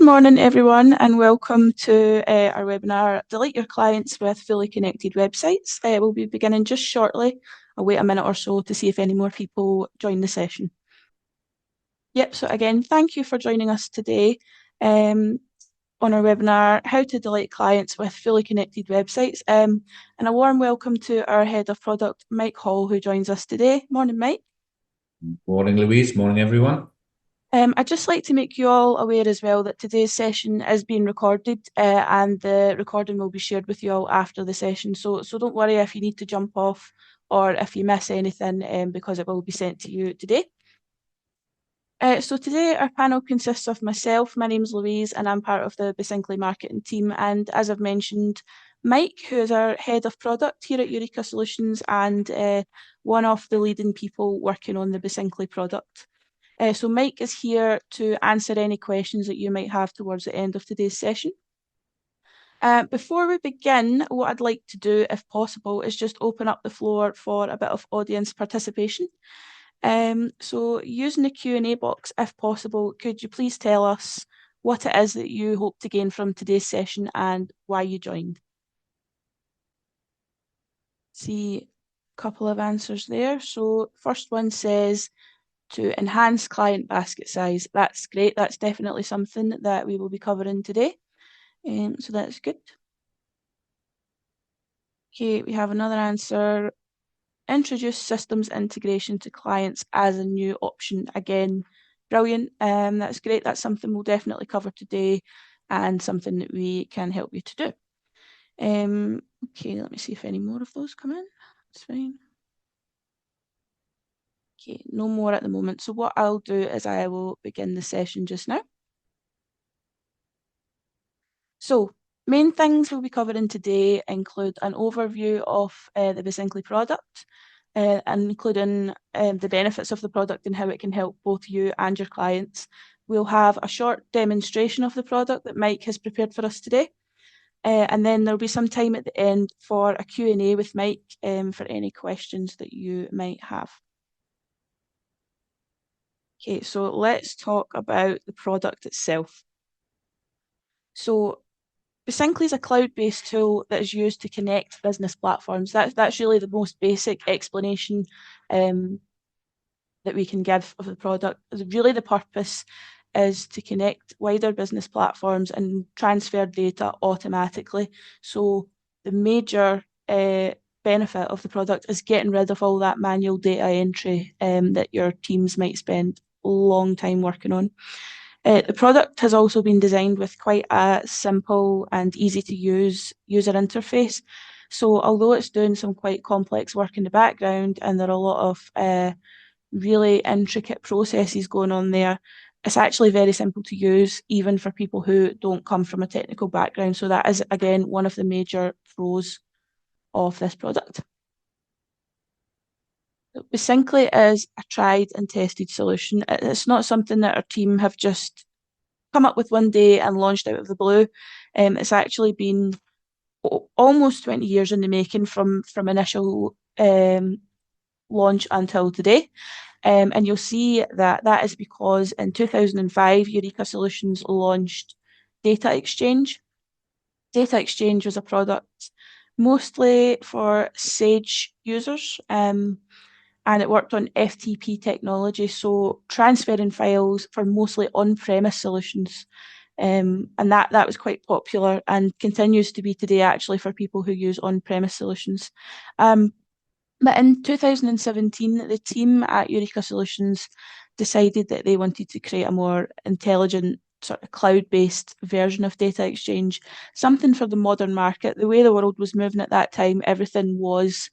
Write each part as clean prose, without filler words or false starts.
Good morning, everyone, and welcome to our webinar, Delight Your Clients with Fully Connected Websites. We'll be beginning just shortly. I'll wait a minute or so to see if any more people join the session. Yep, so again, thank you for joining us today on our webinar, How to Delight Clients with Fully Connected Websites. And a warm welcome to our Head of Product, Mike Hall, who joins us today. Morning, Mike. Morning, Louise. Morning, everyone. I'd just like to make you all aware as well that today's session is being recorded and the recording will be shared with you all after the session. So don't worry if you need to jump off or if you miss anything because it will be sent to you today. So today our panel consists of myself. My name's Louise and I'm part of the Besyncly marketing team. And as I've mentioned, Mike, who is our head of product here at Eureka Solutions and one of the leading people working on the Besyncly product. So Mike is here to answer any questions that you might have towards the end of today's session. Before we begin, what I'd like to do, if possible, is just open up the floor for a bit of audience participation. So using the Q&A box, if possible, could you please tell us what it is that you hope to gain from today's session and why you joined? See a couple of answers there. So first one says, to enhance client basket size. That's great. That's definitely something that we will be covering today. So that's good. Okay, we have another answer. Introduce systems integration to clients as a new option. Again, brilliant. That's great. That's something we'll definitely cover today and something that we can help you to do. Okay, let me see if any more of those come in. That's fine. Okay, no more at the moment. So what I'll do is I will begin the session just now. So main things we'll be covering today include an overview of the Besyncly product, and including the benefits of the product and how it can help both you and your clients. We'll have a short demonstration of the product that Mike has prepared for us today. And then there'll be some time at the end for a Q&A with Mike for any questions that you might have. Okay, so let's talk about the product itself. So Besyncly is a cloud-based tool that is used to connect business platforms. That's really the most basic explanation that we can give of the product. Really the purpose is to connect wider business platforms and transfer data automatically. So the major benefit of the product is getting rid of all that manual data entry that your teams might spend a long time working on. The product has also been designed with quite a simple and easy to use user interface. So although it's doing some quite complex work in the background and there are a lot of really intricate processes going on there, it's actually very simple to use, even for people who don't come from a technical background. So that is, again, one of the major pros of this product. Besyncly is a tried and tested solution. It's not something that our team have just come up with one day and launched out of the blue. It's actually been almost 20 years in the making from initial launch until today. And you'll see that that is because in 2005, Eureka Solutions launched Data Exchange. Data Exchange was a product mostly for Sage users, and it worked on FTP technology, so transferring files for mostly on-premise solutions. And that was quite popular and continues to be today actually for people who use on-premise solutions. But in 2017, the team at Eureka Solutions decided that they wanted to create a more intelligent sort of cloud-based version of Data Exchange, something for the modern market. The way the world was moving at that time, everything was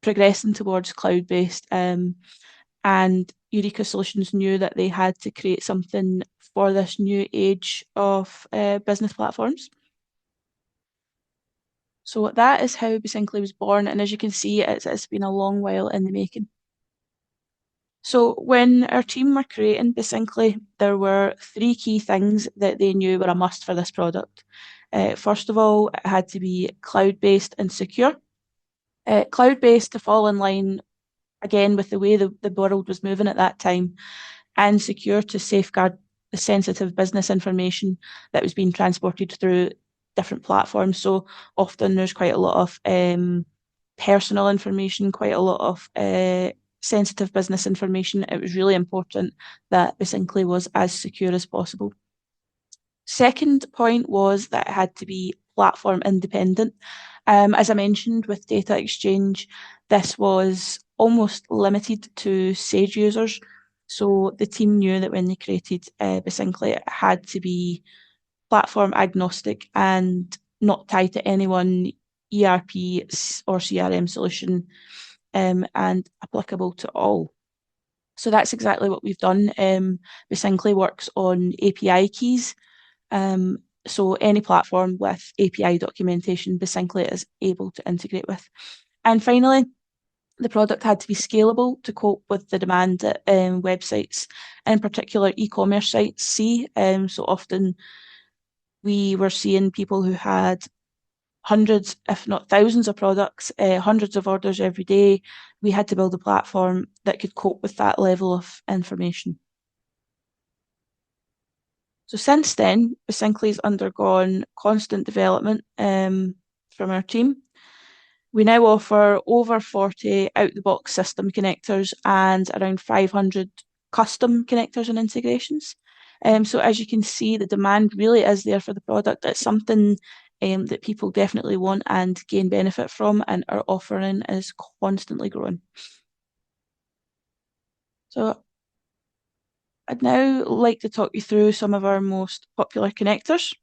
progressing towards cloud-based, and Eureka Solutions knew that they had to create something for this new age of business platforms. So that is how Besyncly was born, and as you can see, it's been a long while in the making. So when our team were creating Besyncly, there were three key things that they knew were a must for this product. First of all, it had to be cloud-based and secure. Cloud-based to fall in line, again, with the way the world was moving at that time, and secure to safeguard the sensitive business information that was being transported through different platforms. So often there's quite a lot of personal information, quite a lot of sensitive business information. It was really important that Besyncly was as secure as possible. Second point was that it had to be platform independent. As I mentioned with data exchange, this was almost limited to Sage users. So the team knew that when they created Besyncly, it had to be platform agnostic and not tied to any one ERP or CRM solution, and applicable to all. So that's exactly what we've done. Besyncly works on API keys. So any platform with API documentation, Besyncly is able to integrate with. And finally, the product had to be scalable to cope with the demand that websites, in particular e-commerce sites, see. So often we were seeing people who had hundreds, if not thousands of products, hundreds of orders every day. We had to build a platform that could cope with that level of information. So since then, Besyncly's undergone constant development from our team. We now offer over 40 out-the-box system connectors and around 500 custom connectors and integrations. So as you can see, the demand really is there for the product. It's something that people definitely want and gain benefit from, and our offering is constantly growing. So I'd now like to talk you through some of our most popular connectors.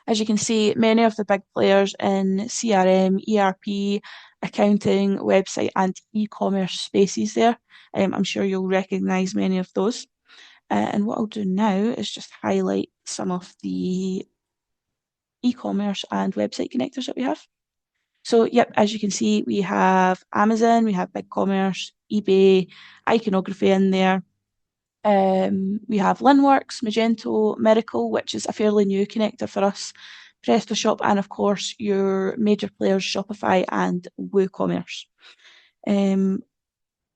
As you can see, many of the big players in CRM, ERP, accounting, website and e-commerce spaces there. I'm sure you'll recognise many of those. And what I'll do now is just highlight some of the e-commerce and website connectors that we have. So, yep, as you can see, we have Amazon, we have BigCommerce, eBay, iconography in there. We have Linworks, Magento, Miracle, which is a fairly new connector for us, PrestaShop, and of course your major players Shopify and WooCommerce.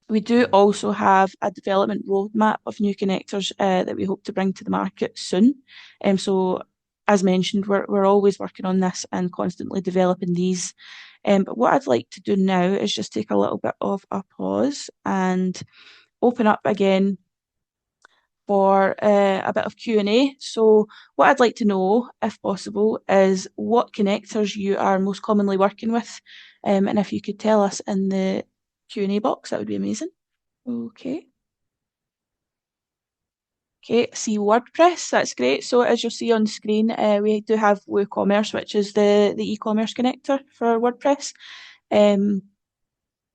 We do also have a development roadmap of new connectors that we hope to bring to the market soon. So as mentioned, we're always working on this and constantly developing these. But what I'd like to do now is just take a little bit of a pause and open up again for a bit of Q&A. So what I'd like to know, if possible, is what connectors you are most commonly working with. And if you could tell us in the Q&A box, that would be amazing. Okay. Okay, see WordPress, that's great. So as you'll see on the screen, we do have WooCommerce, which is the e-commerce connector for WordPress.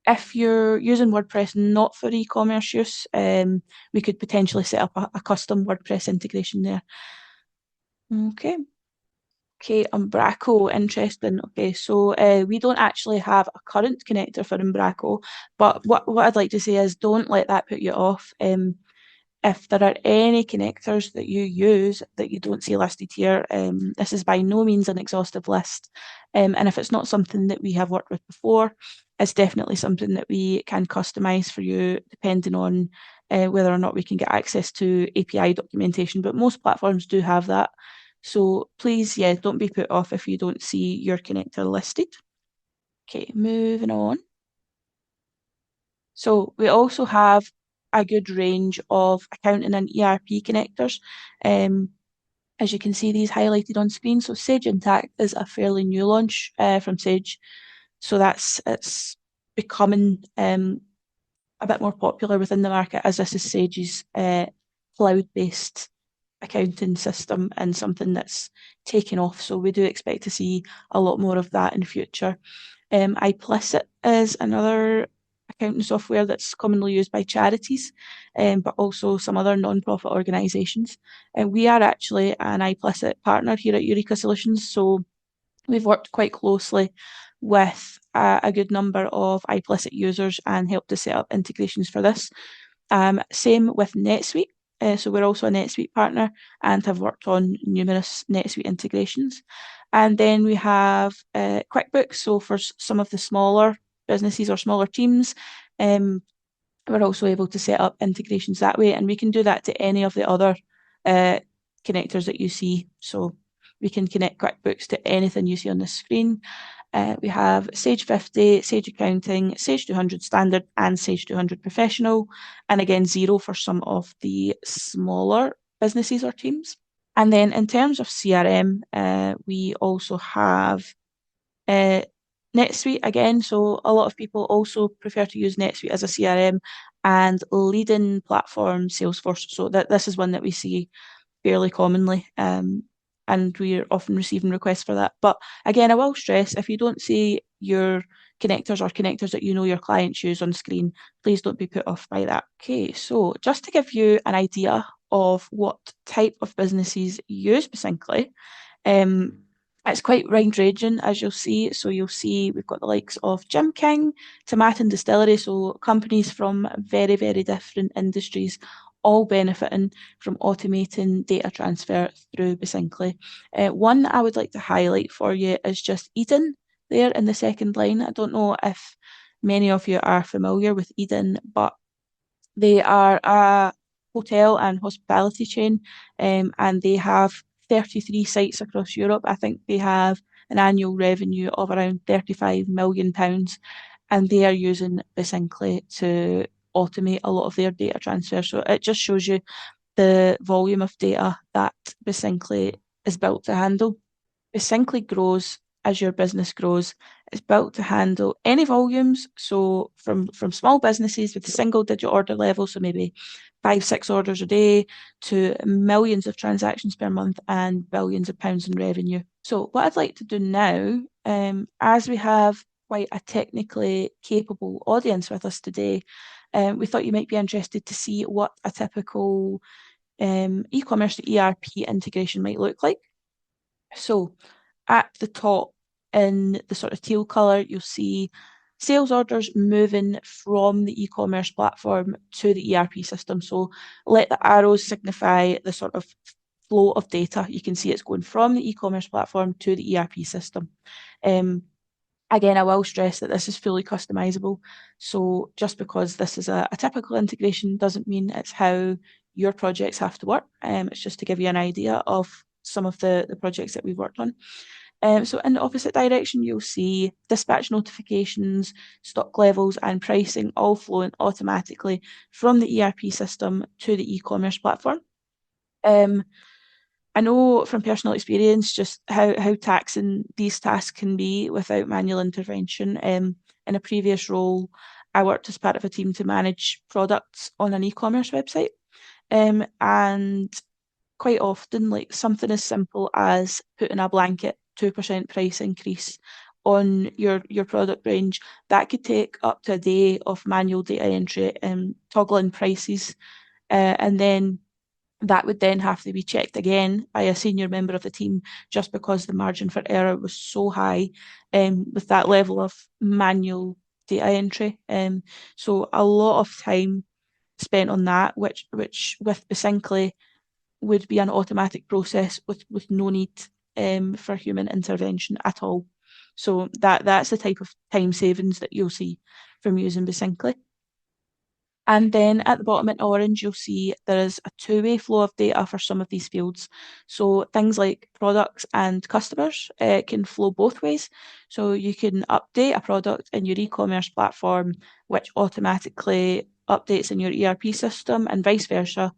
If you're using WordPress not for e-commerce use, we could potentially set up a custom WordPress integration there. Okay. Okay, Umbraco, interesting. Okay, so we don't actually have a current connector for Umbraco, but what I'd like to say is don't let that put you off. If there are any connectors that you use that you don't see listed here, this is by no means an exhaustive list. And if it's not something that we have worked with before, it's definitely something that we can customize for you depending on whether or not we can get access to API documentation. But most platforms do have that. So please, yeah, don't be put off if you don't see your connector listed. Okay, moving on. So we also have a good range of accounting and ERP connectors. As you can see, these highlighted on screen. So Sage Intacct is a fairly new launch from Sage. So it's becoming a bit more popular within the market as this is Sage's cloud-based accounting system and something that's taken off. So we do expect to see a lot more of that in the future. iPlicit is another accounting software that's commonly used by charities, but also some other non-profit organisations. And we are actually an iPlicit partner here at Eureka Solutions, so we've worked quite closely with a good number of iPlicit users and helped to set up integrations for this. Same with NetSuite. So we're also a NetSuite partner and have worked on numerous NetSuite integrations. And then we have QuickBooks. So for some of the smaller businesses or smaller teams, We're also able to set up integrations that way, and we can do that to any of the other connectors that you see. So we can connect QuickBooks to anything you see on the screen. We have Sage 50, Sage Accounting, Sage 200 Standard, and Sage 200 Professional, and again, Xero for some of the smaller businesses or teams. And then in terms of CRM, we also have NetSuite again. So a lot of people also prefer to use NetSuite as a CRM, and leading platform Salesforce. So this is one that we see fairly commonly. And we're often receiving requests for that. But again, I will stress, if you don't see your connectors or connectors that you know your clients use on screen, please don't be put off by that. Okay, so just to give you an idea of what type of businesses use Besyncly, it's quite wide-ranging, as you'll see. So you'll see we've got the likes of Jim King, Tomato and Distillery, so companies from very, very different industries, all benefiting from automating data transfer through Besyncly. One I would like to highlight for you is just Eden there in the second line. I don't know if many of you are familiar with Eden, but they are a hotel and hospitality chain, and they have 33 sites across Europe. I think they have an annual revenue of around £35 million, and they are using Besyncly to automate a lot of their data transfer. So it just shows you the volume of data that Besyncly is built to handle. Besyncly grows as your business grows. It's built to handle any volumes, so from small businesses with a single digit order level, so maybe 5, 6 orders a day, to millions of transactions per month and billions of pounds in revenue. So what I'd like to do now, as we have quite a technically capable audience with us today, we thought you might be interested to see what a typical e-commerce to ERP integration might look like. So at the top in the sort of teal colour, you'll see sales orders moving from the e-commerce platform to the ERP system. So let the arrows signify the sort of flow of data. You can see it's going from the e-commerce platform to the ERP system. Again, I will stress that this is fully customizable. So just because this is a typical integration doesn't mean it's how your projects have to work. It's just to give you an idea of some of the projects that we've worked on. So in the opposite direction, you'll see dispatch notifications, stock levels, and pricing all flowing automatically from the ERP system to the e-commerce platform. I know from personal experience just how taxing these tasks can be without manual intervention. In a previous role, I worked as part of a team to manage products on an e-commerce website. And quite often, like something as simple as putting a blanket 2% price increase on your product range, that could take up to a day of manual data entry and toggling prices. And then that would then have to be checked again by a senior member of the team just because the margin for error was so high with that level of manual data entry. So a lot of time spent on that, which with Besyncly would be an automatic process with no need for human intervention at all. So that's the type of time savings that you'll see from using Besyncly. And then at the bottom in orange, you'll see there is a two-way flow of data for some of these fields. So things like products and customers can flow both ways. So you can update a product in your e-commerce platform, which automatically updates in your ERP system, and vice versa.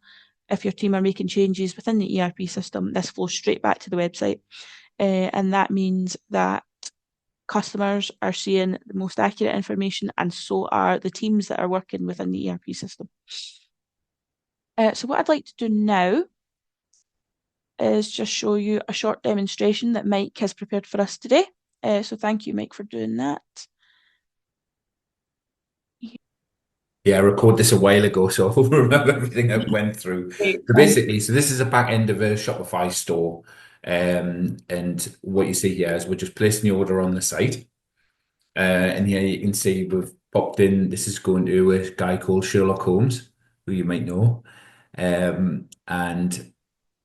If your team are making changes within the ERP system, this flows straight back to the website. And that means that customers are seeing the most accurate information, and so are the teams that are working within the ERP system. So what I'd like to do now is just show you a short demonstration that Mike has prepared for us today. So thank you, Mike, for doing that. Yeah, I recorded this a while ago, so I remember everything I went through. Great, So thanks. basically, this is a back end of a Shopify store. And what you see here is we're just placing the order on the site. And here you can see we've popped in, this is going to a guy called Sherlock Holmes, who you might know. And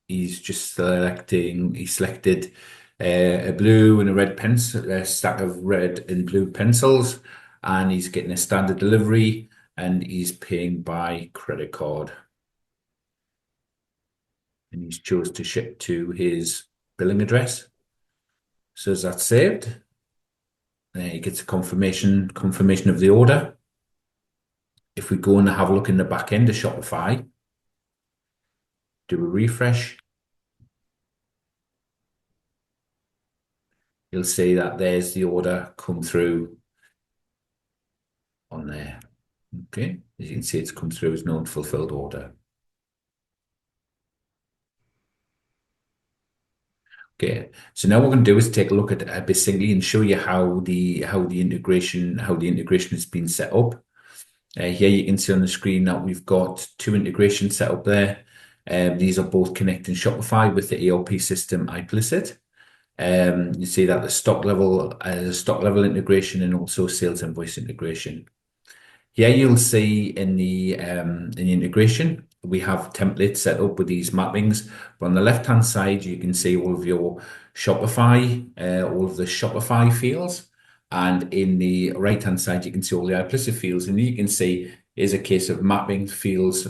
he's just he selected a blue and a red pencil, a stack of red and blue pencils, and he's getting a standard delivery. and he's paying by credit card. And he's chose to ship to his billing address. So is that saved? There he gets a confirmation of the order. If we go and have a look in the back end of Shopify, do a refresh, you'll see that there's the order come through on there. Okay, as you can see, it's come through as no unfulfilled order. Okay, so now what we're going to do is take a look at Besyncly and show you how the integration has been set up. Here you can see on the screen that we've got two integrations set up there. These are both connecting Shopify with the ERP system iPlicit. You see that the stock level integration and also sales invoice integration. Here you'll see in the integration we have templates set up with these mappings. But on the left-hand side, you can see all of your Shopify, all of the Shopify fields. And in the right-hand side, you can see all the implicit fields. And you can see is a case of mapping fields,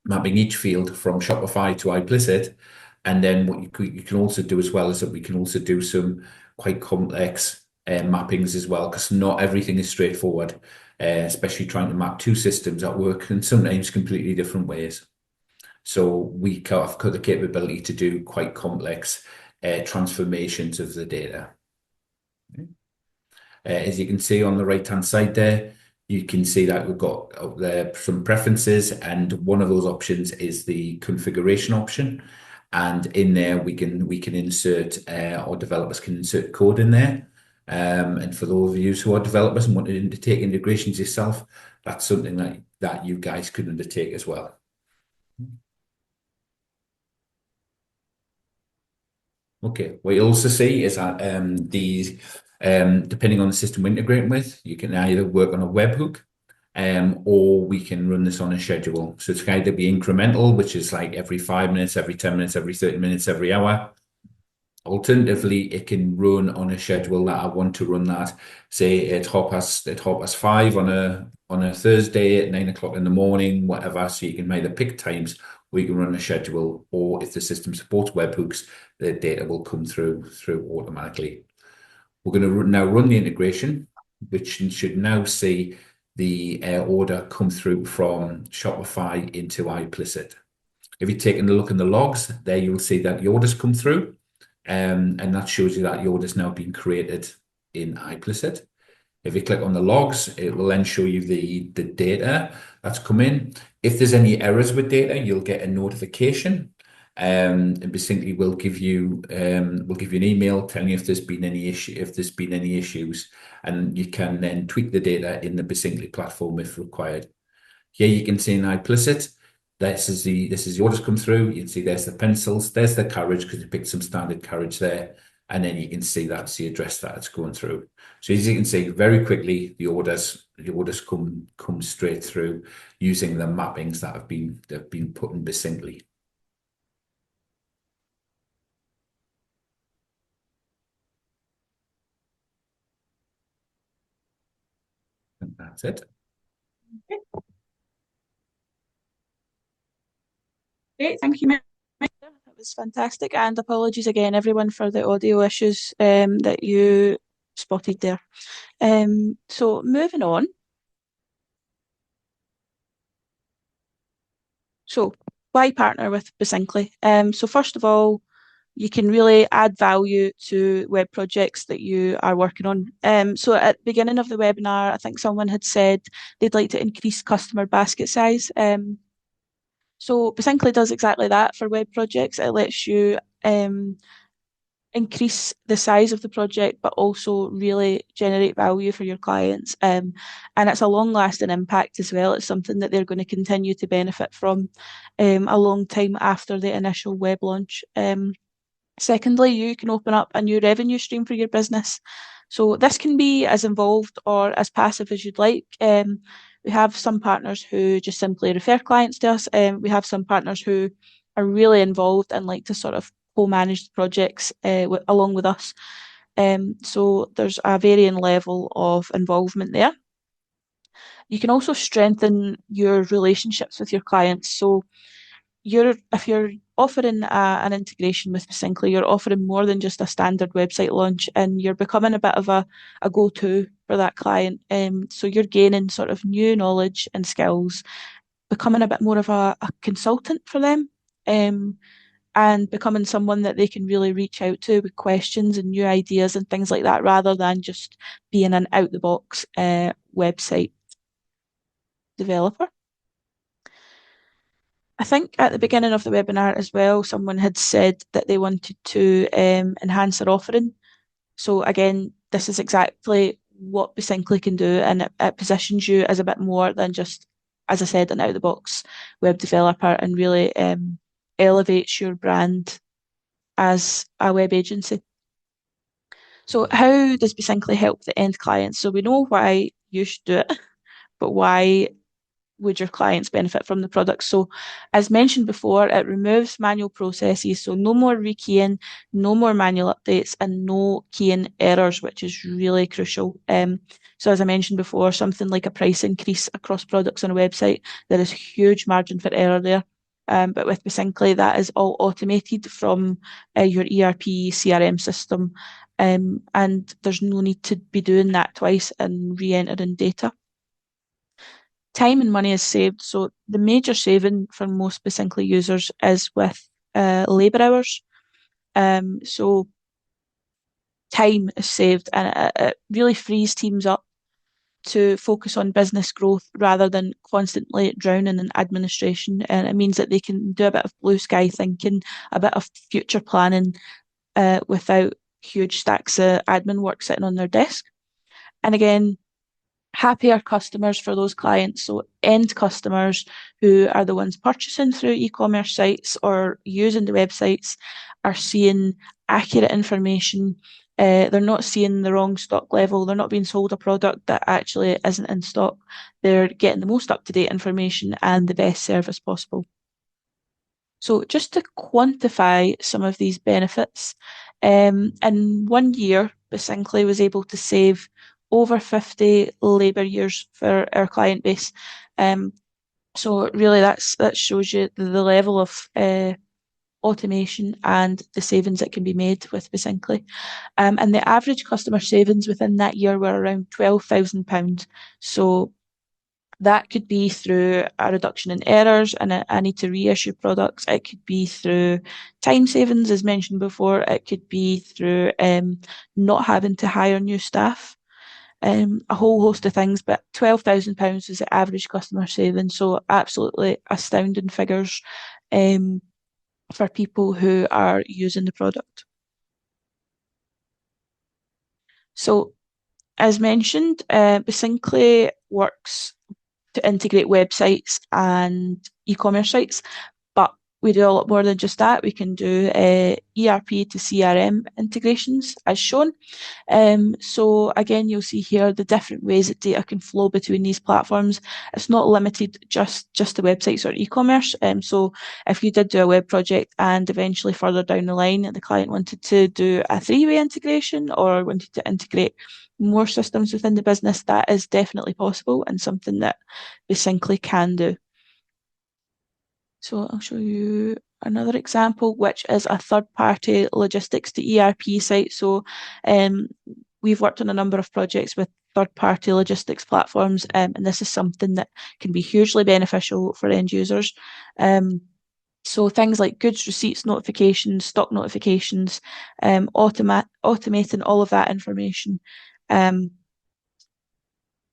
mapping each field from Shopify to implicit. And then what you can also do as well is that we can also do some quite complex mappings as well, because not everything is straightforward, especially trying to map two systems that work in sometimes completely different ways. So we have got the capability to do quite complex transformations of the data. As you can see on the right-hand side there, you can see that we've got some preferences, and one of those options is the configuration option. And in there, we can insert, or developers can insert code in there. And for those of you who are developers and want to undertake integrations yourself, that's something that you guys could undertake as well. Okay, what you'll also see is that these, depending on the system we're integrating with, you can either work on a webhook, or we can run this on a schedule. So it's going to be incremental, which is like every 5 minutes, every 10 minutes, every 30 minutes, every hour. Alternatively, it can run on a schedule that I want to run that, say at 5:30 on a Thursday at 9 o'clock in the morning, whatever. So you can either pick times, or you can run a schedule, or if the system supports webhooks, the data will come through automatically. We're going to now run the integration, which should now see the order come through from Shopify into iPlicit. If you're taking a look in the logs, there you will see that the orders come through, and that shows you that the order's now been created in iPlicit. If you click on the logs, it will then show you the data that's come in. If there's any errors with data, you'll get a notification. And Besyncly will give you an email telling you if there's been any issues, and you can then tweak the data in the Besyncly platform if required. Here you can see in iPlicit, this is the orders come through. You can see there's the pencils, there's the carriage because you picked some standard carriage there, and then you can see that's the address that it's going through. So as you can see, very quickly the orders come straight through using the mappings that have been put in Besyncly. And that's it. Great, thank you, Mary. That was fantastic, and apologies again, everyone, for the audio issues that you spotted there. So moving on. So why partner with Besyncly? So first of all, you can really add value to web projects that you are working on. So at the beginning of the webinar, I think someone had said they'd like to increase customer basket size. So Besyncly does exactly that for web projects. It lets you increase the size of the project, but also really generate value for your clients. And it's a long-lasting impact as well. It's something that they're going to continue to benefit from a long time after the initial web launch. Secondly, you can open up a new revenue stream for your business. So this can be as involved or as passive as you'd like. We have some partners who just simply refer clients to us. We have some partners who are really involved and like to sort of co-manage the projects along with us. So there's a varying level of involvement there. You can also strengthen your relationships with your clients. So if you're offering an integration with Besyncly, you're offering more than just a standard website launch, and you're becoming a bit of a go-to for that client. So you're gaining sort of new knowledge and skills, becoming a bit more of a consultant for them, and becoming someone that they can really reach out to with questions and new ideas and things like that, rather than just being an out-the-box website developer. I think at the beginning of the webinar as well, someone had said that they wanted to enhance their offering. So again, this is exactly what Besyncly can do, and it positions you as a bit more than just, as I said, an out-the-box web developer, and really elevates your brand as a web agency. So how does Besyncly help the end client? So we know why you should do it, but why would your clients benefit from the product? So, as mentioned before, it removes manual processes. So, no more rekeying, no more manual updates, and no keying errors, which is really crucial. So, as I mentioned before, something like a price increase across products on a website, there is huge margin for error there. But with Besyncly, that is all automated from your ERP CRM system, and there's no need to be doing that twice and re-entering data. Time and money is saved. So the major saving for most Besyncly users is with labour hours. So time is saved, and it really frees teams up to focus on business growth rather than constantly drowning in administration. And it means that they can do a bit of blue sky thinking, a bit of future planning without huge stacks of admin work sitting on their desk. And again, happier customers for those clients. So end customers who are the ones purchasing through e-commerce sites or using the websites are seeing accurate information. They're not seeing the wrong stock level. They're not being sold a product that actually isn't in stock. They're getting the most up-to-date information and the best service possible. So just to quantify some of these benefits, in 1 year, Besyncly was able to save over 50 labour years for our client base. So really that shows you the level of automation and the savings that can be made with Besyncly. And the average customer savings within that year were around £12,000. So that could be through a reduction in errors and a need to reissue products. It could be through time savings, as mentioned before. It could be through not having to hire new staff. A whole host of things, but £12,000 is the average customer saving. So absolutely astounding figures for people who are using the product. So as mentioned, Besyncly works to integrate websites and e-commerce sites, but we do a lot more than just that. We can do ERP to CRM integrations as shown. So again, you'll see here the different ways that data can flow between these platforms. It's not limited just to websites or e-commerce. So if you did do a web project and eventually further down the line, the client wanted to do a three-way integration or wanted to integrate more systems within the business, that is definitely possible and something that Besyncly can do. So I'll show you another example, which is a third-party logistics to ERP site. So we've worked on a number of projects with third-party logistics platforms, and this is something that can be hugely beneficial for end users. So things like goods receipts notifications, stock notifications, automating all of that information.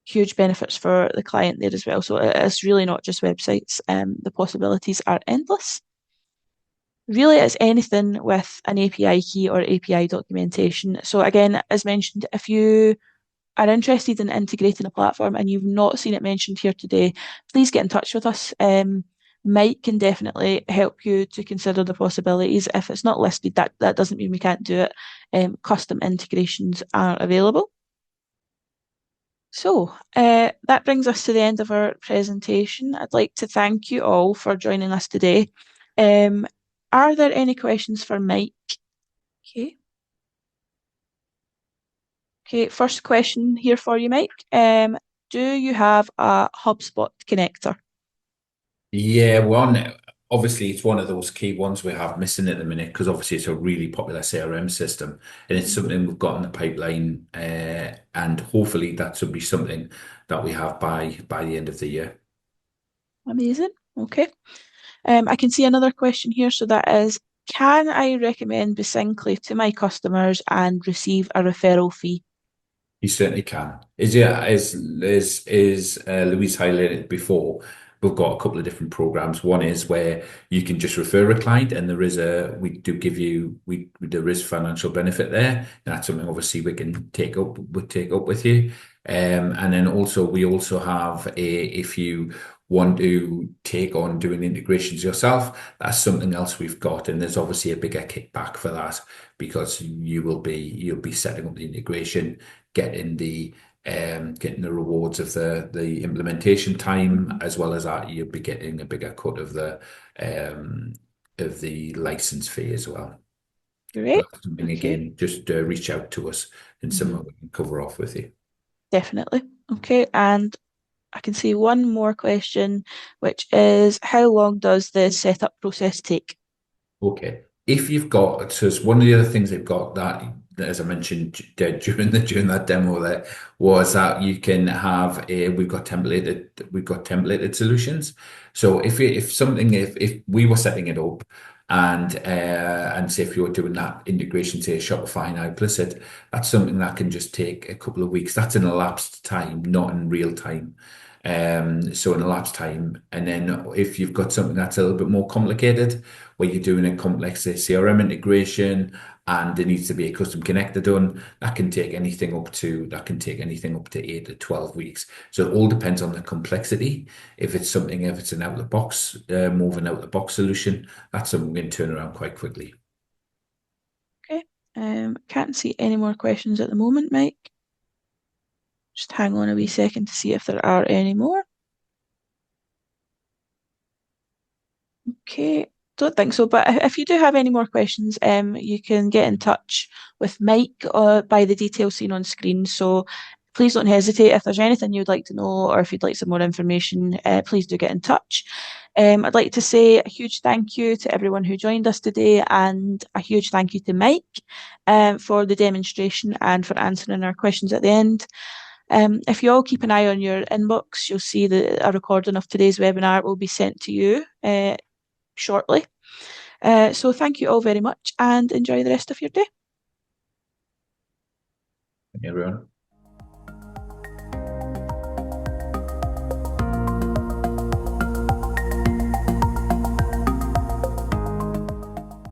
Huge benefits for the client there as well. So it's really not just websites. The possibilities are endless. Really, it's anything with an API key or API documentation. So again, as mentioned, if you are interested in integrating a platform and you've not seen it mentioned here today, please get in touch with us. Mike can definitely help you to consider the possibilities. If it's not listed, that doesn't mean we can't do it. Custom integrations are available. So that brings us to the end of our presentation. I'd like to thank you all for joining us today. Are there any questions for Mike? Okay. Okay, first question here for you, Mike. do you have a HubSpot connector? Yeah, obviously it's one of those key ones we have missing at the minute because obviously it's a really popular CRM system and it's something we've got in the pipeline, and hopefully that should be something that we have by the end of the year. Amazing. Okay. I can see another question here. So that is, can I recommend Besyncly to my customers and receive a referral fee? You certainly can. As Louise highlighted before, we've got a couple of different programs. One is where you can just refer a client, and there is financial benefit there. And that's something obviously we can take up with you. And then also we also have if you want to take on doing integrations yourself, that's something else we've got, and there's obviously a bigger kickback for that because you'll be setting up the integration, getting the rewards of the implementation time, as well as that you'll be getting a bigger cut of the license fee as well. But Great. that's something Okay. again, just reach out to us and Mhm. someone we can cover off with you. Definitely. Okay. And I can see one more question, which is, how long does the setup process take? Okay. If you've got, so it's one of the other things they've got as I mentioned during that demo there, was that you can have we've got templated solutions. So if we were setting it up and say if you were doing that integration, say Shopify and Implicit, that's something that can just take a couple of weeks. That's in elapsed time, not in real time. So in elapsed time, and then if you've got something that's a little bit more complicated, where you're doing a complex, say, CRM integration, and there needs to be a custom connector done, that can take anything up to 8 to 12 weeks. So it all depends on the complexity. If it's an out of the box, more of an out of the box solution, that's something we can turn around quite quickly. Okay. Can't see any more questions at the moment, Mike. Just hang on a wee second to see if there are any more. Okay, don't think so. But if you do have any more questions, you can get in touch with Mike by the details seen on screen. So please don't hesitate. If there's anything you'd like to know or if you'd like some more information, please do get in touch. I'd like to say a huge thank you to everyone who joined us today and a huge thank you to Mike for the demonstration and for answering our questions at the end. If you all keep an eye on your inbox, you'll see that a recording of today's webinar will be sent to you shortly. So thank you all very much and enjoy the rest of your day. Everyone.